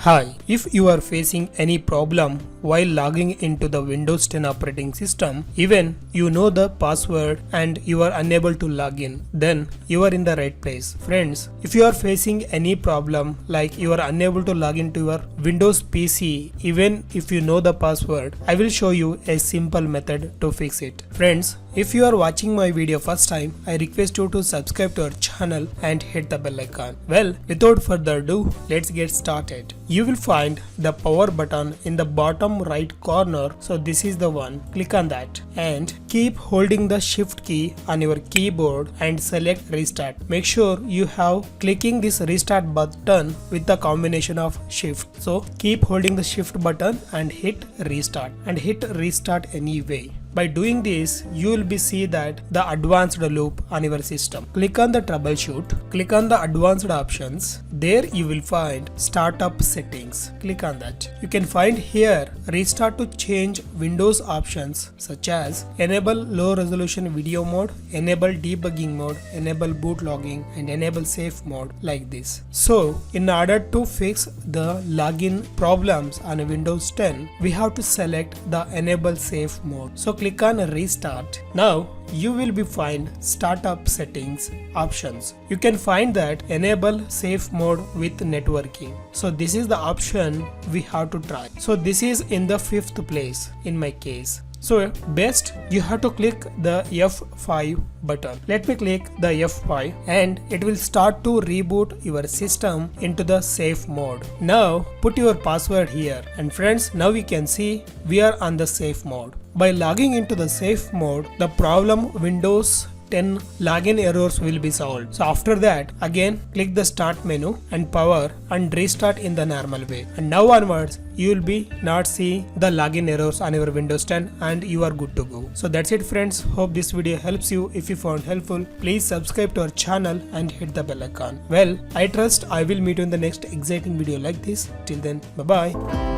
Hi, if you are facing any problem while logging into the Windows 10 operating system, even you know the password and you are unable to log in, then you are in the right place. Friends, if you are facing any problem like you are unable to log into your Windows PC, even if you know the password, I will show you a simple method to fix it. Friends, if you are watching my video first time, I request you to subscribe to our channel and hit the bell icon. Well, without further ado, let's get started. You will find the power button in the bottom right corner. So this is the one. Click on that and keep holding the shift key on your keyboard and select restart. Make sure you have clicking this restart button with the combination of shift. So keep holding the shift button and hit restart anyway. By doing this, you will be see that the advanced loop on your system. Click on the troubleshoot, click on the advanced options. There you will find startup settings. Click on that. You can find here restart to change Windows options such as enable low resolution video mode, enable debugging mode, enable boot logging and enable safe mode like this. So in order to fix the login problems on Windows 10, we have to select the enable safe mode. So click on restart. Now you will be find startup settings options. You can find that enable safe mode with networking. So this is the option we have to try. So this is in the 5th place in my case. So best you have to click the F5 button. Let me click the F5 and it will start to reboot your system into the safe mode. Now put your password here and friends, now we can see we are on the safe mode. By logging into the safe mode, the problem Windows 10 login errors will be solved. So after that, again click the start menu and power and restart in the normal way. And now onwards, you will be not see the login errors on your Windows 10 and you are good to go. So that's it friends. Hope this video helps you. If you found helpful, please subscribe to our channel and hit the bell icon. Well, I trust I will meet you in the next exciting video like this. Till then, bye bye.